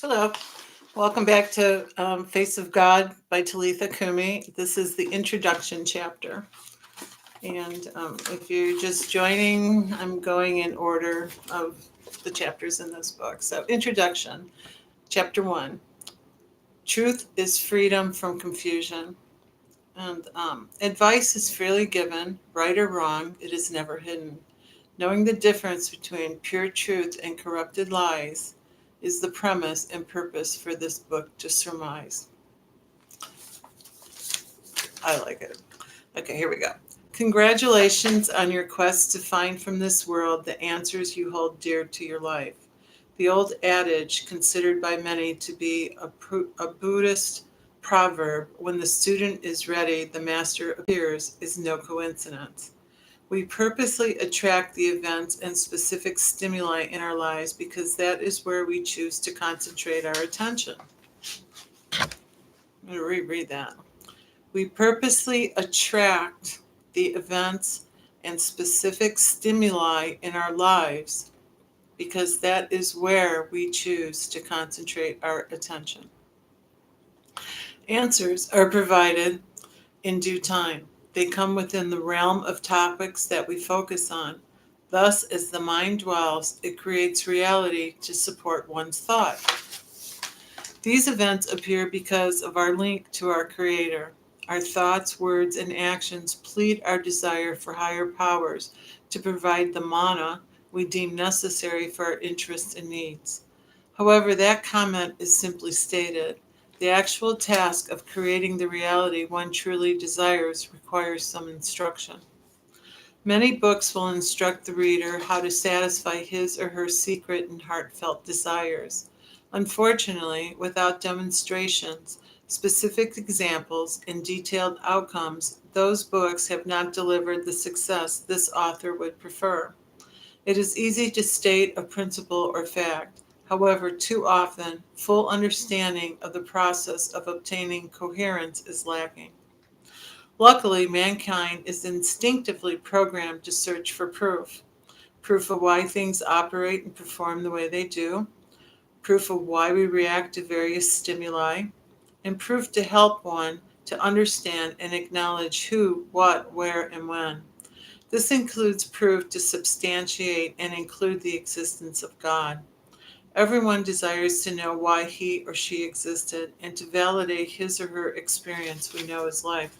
Hello. Welcome back to Face of God by Talitha Cumi. This is the introduction chapter. And if you're just joining, I'm going in order of the chapters in this book. So, introduction, chapter 1. Truth is freedom from confusion. And advice is freely given, right or wrong, it is never hidden. Knowing the difference between pure truth and corrupted lies is the premise and purpose for this book to surmise. I like it. Okay, here we go. Congratulations on your quest to find from this world the answers you hold dear to your life. The old adage, considered by many to be a Buddhist proverb, when the student is ready, the master appears, is no coincidence. We purposely attract the events and specific stimuli in our lives because that is where we choose to concentrate our attention. I'm going to reread that. We purposely attract the events and specific stimuli in our lives because that is where we choose to concentrate our attention. Answers are provided in due time. They come within the realm of topics that we focus on. Thus, as the mind dwells, it creates reality to support one's thought. These events appear because of our link to our Creator. Our thoughts, words, and actions plead our desire for higher powers to provide the mana we deem necessary for our interests and needs. However, that comment is simply stated. The actual task of creating the reality one truly desires requires some instruction. Many books will instruct the reader how to satisfy his or her secret and heartfelt desires. Unfortunately, without demonstrations, specific examples, and detailed outcomes, those books have not delivered the success this author would prefer. It is easy to state a principle or fact. However, too often, full understanding of the process of obtaining coherence is lacking. Luckily, mankind is instinctively programmed to search for proof. Proof of why things operate and perform the way they do, proof of why we react to various stimuli, and proof to help one to understand and acknowledge who, what, where, and when. This includes proof to substantiate and include the existence of God. Everyone desires to know why he or she existed and to validate his or her experience we know as life.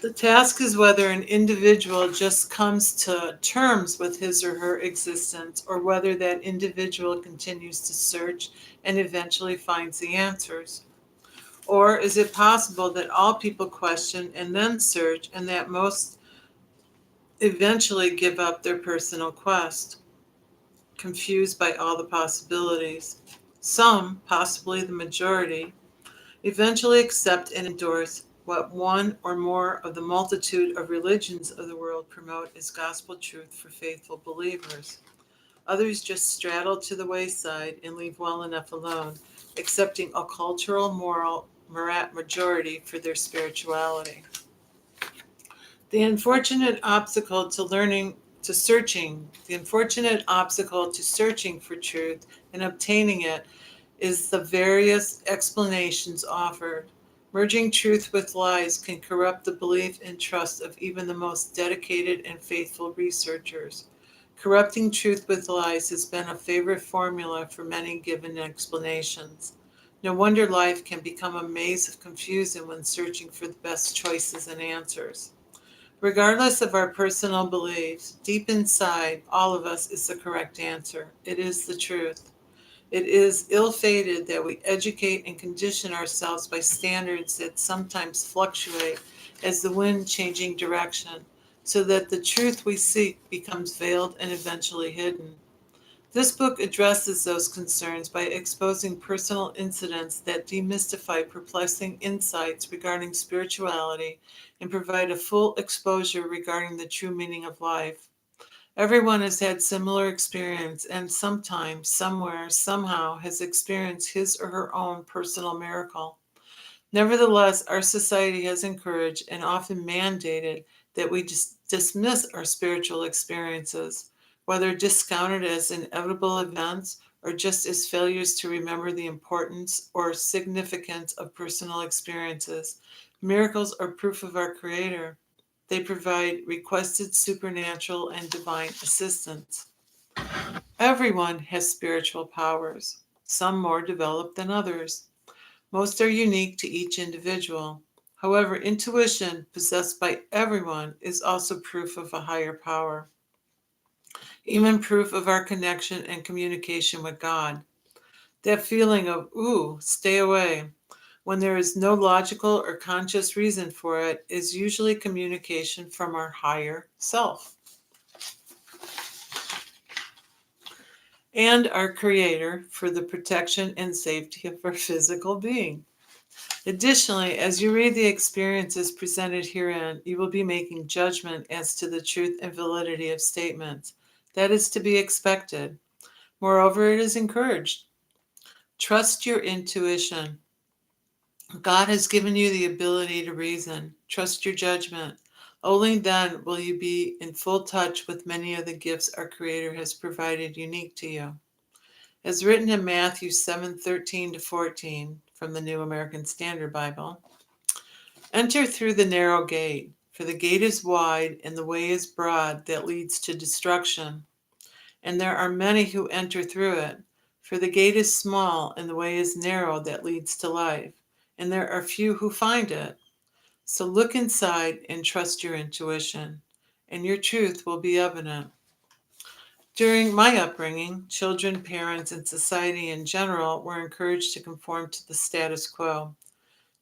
The task is whether an individual just comes to terms with his or her existence or whether that individual continues to search and eventually finds the answers. Or is it possible that all people question and then search and that most eventually give up their personal quest, confused by all the possibilities? Some, possibly the majority, eventually accept and endorse what one or more of the multitude of religions of the world promote as gospel truth for faithful believers. Others just straddle to the wayside and leave well enough alone, accepting a cultural moral majority for their spirituality. The unfortunate obstacle to the unfortunate obstacle to searching for truth and obtaining it is the various explanations offered. Merging truth with lies can corrupt the belief and trust of even the most dedicated and faithful researchers. Corrupting truth with lies has been a favorite formula for many given explanations. No wonder life can become a maze of confusion when searching for the best choices and answers. Regardless of our personal beliefs, deep inside all of us is the correct answer. It is the truth. It is ill-fated that we educate and condition ourselves by standards that sometimes fluctuate as the wind changing direction, so that the truth we seek becomes veiled and eventually hidden. This book addresses those concerns by exposing personal incidents that demystify perplexing insights regarding spirituality and provide a full exposure regarding the true meaning of life. Everyone has had similar experience and sometimes, somewhere, somehow has experienced his or her own personal miracle. Nevertheless, our society has encouraged and often mandated that we dismiss our spiritual experiences, whether discounted as inevitable events or just as failures to remember the importance or significance of personal experiences. Miracles are proof of our Creator. They provide requested supernatural and divine assistance. Everyone has spiritual powers, some more developed than others. Most are unique to each individual. However, intuition possessed by everyone is also proof of a higher power, even proof of our connection and communication with God. That feeling of, ooh, stay away, when there is no logical or conscious reason for it, is usually communication from our higher self and our Creator for the protection and safety of our physical being. Additionally, as you read the experiences presented herein, you will be making judgment as to the truth and validity of statements. That is to be expected. Moreover, it is encouraged. Trust your intuition. God has given you the ability to reason. Trust your judgment. Only then will you be in full touch with many of the gifts our Creator has provided unique to you. As written in Matthew 7:13 to 14 from the New American Standard Bible, enter through the narrow gate, for the gate is wide and the way is broad that leads to destruction, and there are many who enter through it. For the gate is small and the way is narrow that leads to life, and there are few who find it. So look inside and trust your intuition, and your truth will be evident. During my upbringing, children, parents, and society in general were encouraged to conform to the status quo.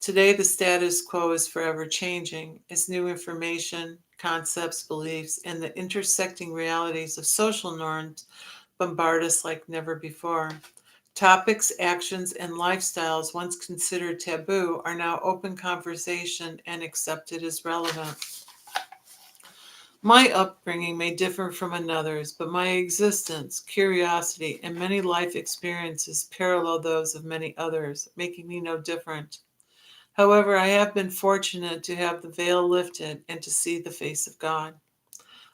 Today, the status quo is forever changing as new information, concepts, beliefs, and the intersecting realities of social norms bombard us like never before. Topics, actions, and lifestyles once considered taboo are now open conversation and accepted as relevant. My upbringing may differ from another's, but my existence, curiosity, and many life experiences parallel those of many others, making me no different. However, I have been fortunate to have the veil lifted and to see the face of God.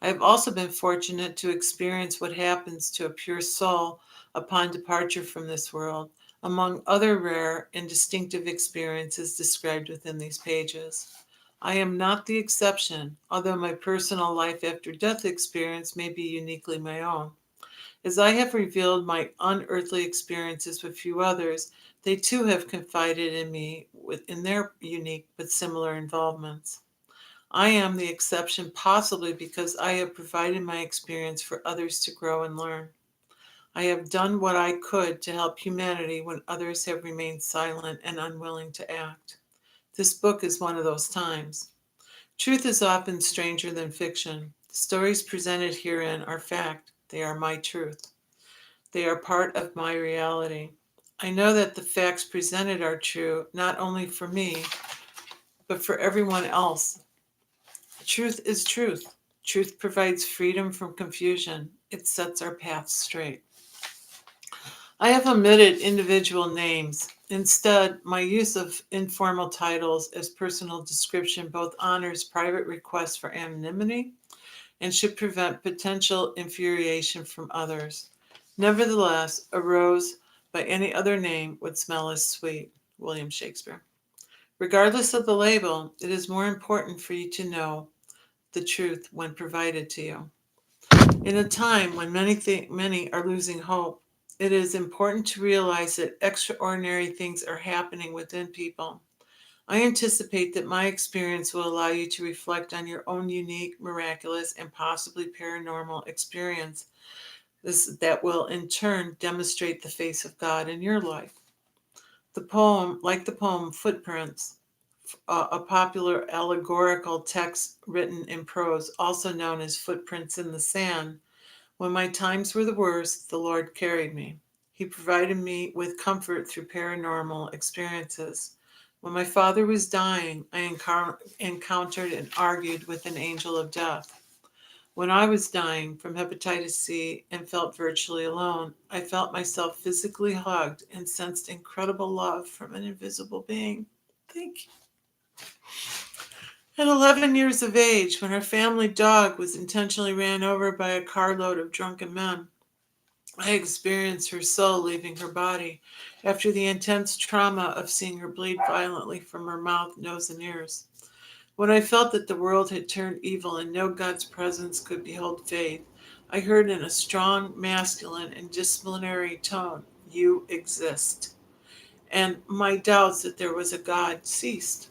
I have also been fortunate to experience what happens to a pure soul upon departure from this world, among other rare and distinctive experiences described within these pages. I am not the exception, although my personal life after death experience may be uniquely my own. As I have revealed my unearthly experiences with few others, they too have confided in me in their unique but similar involvements. I am the exception possibly because I have provided my experience for others to grow and learn. I have done what I could to help humanity when others have remained silent and unwilling to act. This book is one of those times. Truth is often stranger than fiction. The stories presented herein are fact. They are my truth. They are part of my reality. I know that the facts presented are true, not only for me, but for everyone else. Truth is truth. Truth provides freedom from confusion. It sets our path straight. I have omitted individual names. Instead, my use of informal titles as personal description both honors private requests for anonymity and should prevent potential infuriation from others. Nevertheless, a rose by any other name would smell as sweet. William Shakespeare. Regardless of the label, it is more important for you to know the truth when provided to you. In a time when many are losing hope, it is important to realize that extraordinary things are happening within people. I anticipate that my experience will allow you to reflect on your own unique, miraculous, and possibly paranormal experience that will in turn demonstrate the face of God in your life. The poem, like the poem Footprints, a popular allegorical text written in prose, also known as Footprints in the Sand. When my times were the worst, the Lord carried me. He provided me with comfort through paranormal experiences. When my father was dying, I encountered and argued with an angel of death. When I was dying from hepatitis C and felt virtually alone, I felt myself physically hugged and sensed incredible love from an invisible being. Thank you. At 11 years of age, when our family dog was intentionally ran over by a carload of drunken men, I experienced her soul leaving her body after the intense trauma of seeing her bleed violently from her mouth, nose, and ears. When I felt that the world had turned evil and no God's presence could behold faith, I heard in a strong, masculine, and disciplinary tone, "You exist." And my doubts that there was a God ceased.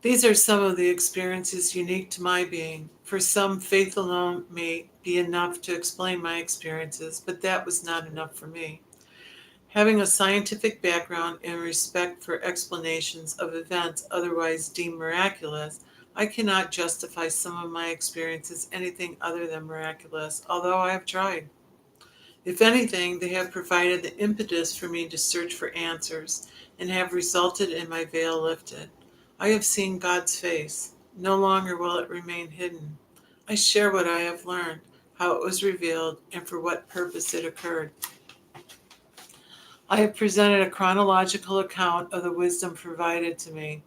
These are some of the experiences unique to my being. For some, faith alone may be enough to explain my experiences, but that was not enough for me. Having a scientific background and respect for explanations of events otherwise deemed miraculous, I cannot justify some of my experiences anything other than miraculous, although I have tried. If anything, they have provided the impetus for me to search for answers and have resulted in my veil lifted. I have seen God's face. No longer will it remain hidden. I share what I have learned, how it was revealed, and for what purpose it occurred. I have presented a chronological account of the wisdom provided to me.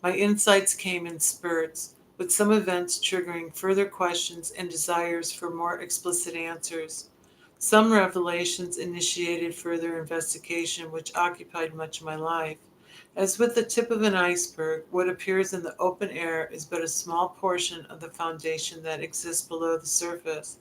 My insights came in spurts, with some events triggering further questions and desires for more explicit answers. Some revelations initiated further investigation, which occupied much of my life. As with the tip of an iceberg, what appears in the open air is but a small portion of the foundation that exists below the surface.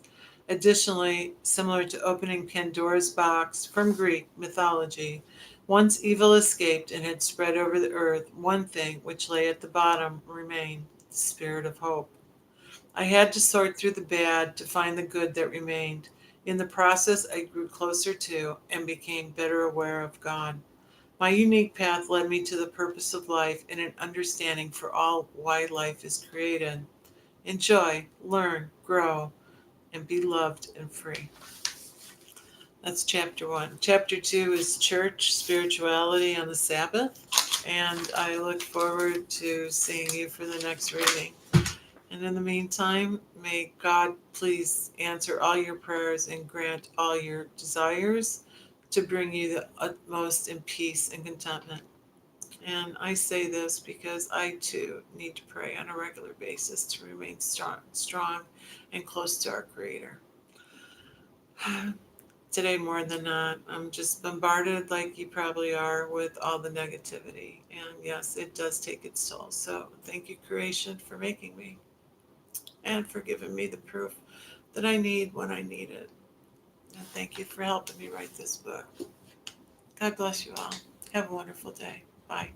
Additionally, similar to opening Pandora's box from Greek mythology, once evil escaped and had spread over the earth, one thing which lay at the bottom remained: the spirit of hope. I had to sort through the bad to find the good that remained. In the process, I grew closer to and became better aware of God. My unique path led me to the purpose of life and an understanding for all why life is created. Enjoy, learn, grow, and be loved and free. That's chapter 1. Chapter 2 is church spirituality on the Sabbath. And I look forward to seeing you for the next reading. And in the meantime, may God please answer all your prayers and grant all your desires to bring you the utmost in peace and contentment. And I say this because I too need to pray on a regular basis to remain strong and close to our Creator. Today, more than not, I'm just bombarded, like you probably are, with all the negativity. And yes, it does take its toll. So thank you, creation, for making me and for giving me the proof that I need when I need it. And thank you for helping me write this book. God bless you all. Have a wonderful day. Bye.